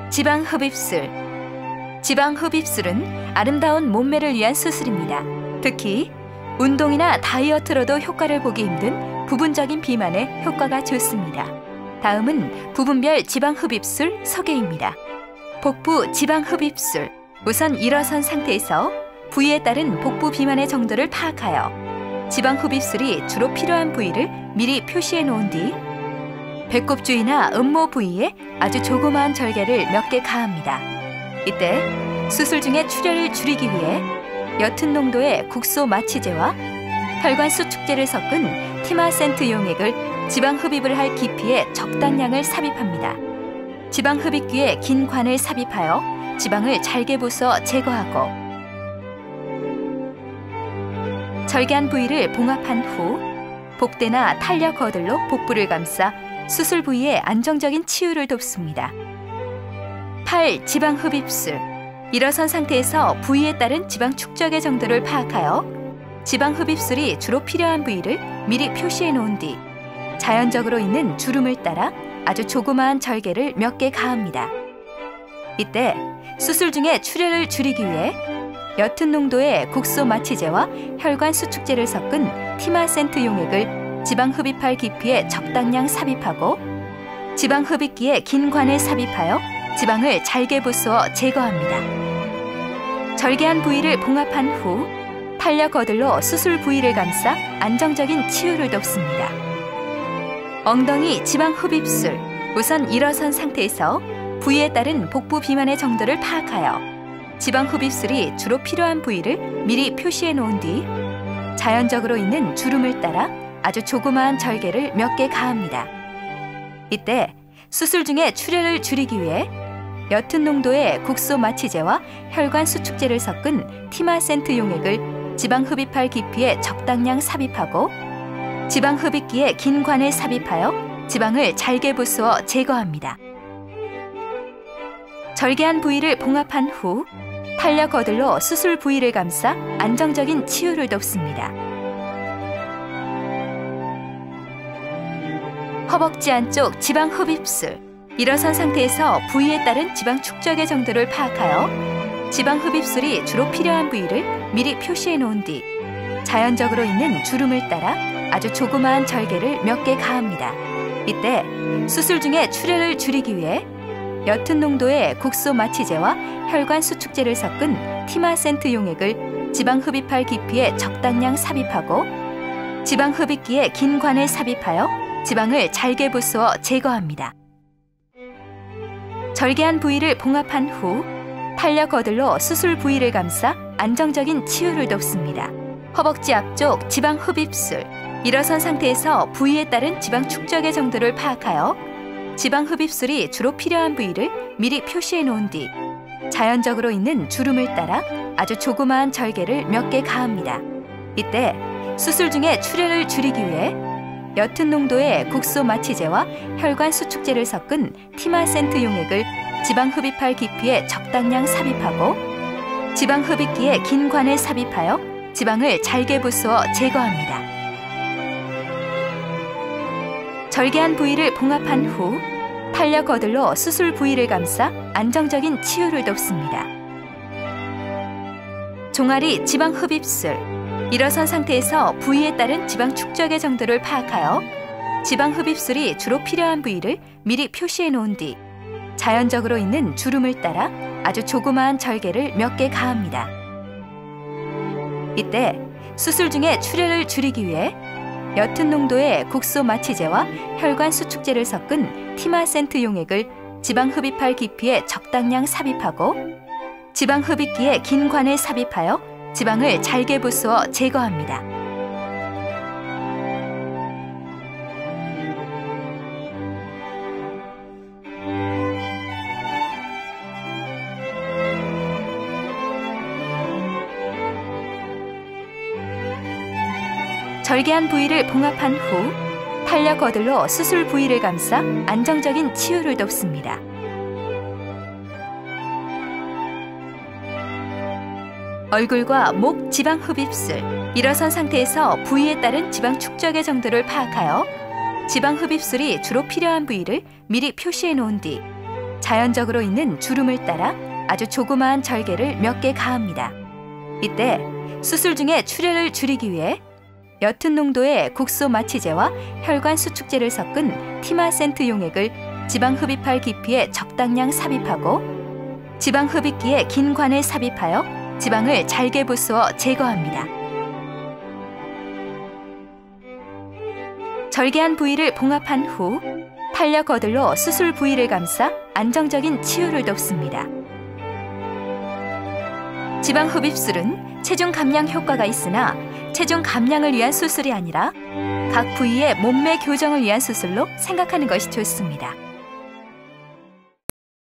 지방 흡입술. 지방 흡입술은 아름다운 몸매를 위한 수술입니다. 특히 운동이나 다이어트로도 효과를 보기 힘든 부분적인 비만에 효과가 좋습니다. 다음은 부분별 지방 흡입술 소개입니다. 복부 지방 흡입술. 우선 일어선 상태에서 부위에 따른 복부 비만의 정도를 파악하여 지방 흡입술이 주로 필요한 부위를 미리 표시해 놓은 뒤 배꼽 주위나 음모 부위에 아주 조그마한 절개를 몇 개 가합니다. 이때 수술 중에 출혈을 줄이기 위해 옅은 농도의 국소 마취제와 혈관 수축제를 섞은 티마센트 용액을 지방 흡입을 할 깊이에 적당량을 삽입합니다. 지방 흡입기에 긴 관을 삽입하여 지방을 잘게 부숴 제거하고 절개한 부위를 봉합한 후 복대나 탄력 거들로 복부를 감싸 수술 부위에 안정적인 치유를 돕습니다. 팔 지방 흡입술. 일어선 상태에서 부위에 따른 지방 축적의 정도를 파악하여 지방 흡입술이 주로 필요한 부위를 미리 표시해 놓은 뒤 자연적으로 있는 주름을 따라 아주 조그마한 절개를 몇 개 가합니다. 이때 수술 중에 출혈을 줄이기 위해 옅은 농도의 국소 마취제와 혈관 수축제를 섞은 티마센트 용액을 지방 흡입할 깊이에 적당량 삽입하고 지방 흡입기에 긴 관을 삽입하여 지방을 잘게 부숴 제거합니다. 절개한 부위를 봉합한 후 탄력 거들로 수술 부위를 감싸 안정적인 치유를 돕습니다. 엉덩이 지방 흡입술. 우선 일어선 상태에서 부위에 따른 복부 비만의 정도를 파악하여 지방 흡입술이 주로 필요한 부위를 미리 표시해 놓은 뒤 자연적으로 있는 주름을 따라 아주 조그마한 절개를 몇 개 가합니다. 이때 수술 중에 출혈을 줄이기 위해 옅은 농도의 국소 마취제와 혈관 수축제를 섞은 티마센트 용액을 지방 흡입할 깊이에 적당량 삽입하고 지방 흡입기에 긴 관을 삽입하여 지방을 잘게 부숴 제거합니다. 절개한 부위를 봉합한 후 탄력 거들로 수술 부위를 감싸 안정적인 치유를 돕습니다. 허벅지 안쪽 지방 흡입술. 일어선 상태에서 부위에 따른 지방 축적의 정도를 파악하여 지방 흡입술이 주로 필요한 부위를 미리 표시해 놓은 뒤 자연적으로 있는 주름을 따라 아주 조그마한 절개를 몇 개 가합니다. 이때 수술 중에 출혈을 줄이기 위해 옅은 농도의 국소 마취제와 혈관 수축제를 섞은 티마센트 용액을 지방 흡입할 깊이에 적당량 삽입하고 지방 흡입기에 긴 관을 삽입하여 지방을 잘게 부숴 제거합니다. 절개한 부위를 봉합한 후 탄력 거들로 수술 부위를 감싸 안정적인 치유를 돕습니다. 허벅지 앞쪽 지방 흡입술. 일어선 상태에서 부위에 따른 지방 축적의 정도를 파악하여 지방 흡입술이 주로 필요한 부위를 미리 표시해 놓은 뒤 자연적으로 있는 주름을 따라 아주 조그마한 절개를 몇 개 가합니다. 이때 수술 중에 출혈을 줄이기 위해 옅은 농도의 국소 마취제와 혈관 수축제를 섞은 티마센트 용액을 지방 흡입할 깊이에 적당량 삽입하고 지방 흡입기에 긴 관을 삽입하여 지방을 잘게 부숴 제거합니다. 절개한 부위를 봉합한 후 탄력 거들로 수술 부위를 감싸 안정적인 치유를 돕습니다. 종아리 지방 흡입술. 일어선 상태에서 부위에 따른 지방 축적의 정도를 파악하여 지방 흡입술이 주로 필요한 부위를 미리 표시해 놓은 뒤 자연적으로 있는 주름을 따라 아주 조그마한 절개를 몇 개 가합니다. 이때 수술 중에 출혈을 줄이기 위해 옅은 농도의 국소 마취제와 혈관 수축제를 섞은 티마센트 용액을 지방 흡입할 깊이에 적당량 삽입하고 지방 흡입기에 긴 관을 삽입하여 지방을 잘게 부숴 제거합니다. 절개한 부위를 봉합한 후 탄력 거들로 수술 부위를 감싸 안정적인 치유를 돕습니다. 얼굴과 목 지방 흡입술. 일어선 상태에서 부위에 따른 지방 축적의 정도를 파악하여 지방 흡입술이 주로 필요한 부위를 미리 표시해 놓은 뒤 자연적으로 있는 주름을 따라 아주 조그마한 절개를 몇 개 가합니다. 이때 수술 중에 출혈을 줄이기 위해 옅은 농도의 국소 마취제와 혈관 수축제를 섞은 티마센트 용액을 지방 흡입할 깊이에 적당량 삽입하고 지방 흡입기에 긴 관을 삽입하여 지방을 잘게 부수어 제거합니다. 절개한 부위를 봉합한 후 탄력 거들로 수술 부위를 감싸 안정적인 치유를 돕습니다. 지방 흡입술은 체중 감량 효과가 있으나 체중 감량을 위한 수술이 아니라 각 부위의 몸매 교정을 위한 수술로 생각하는 것이 좋습니다.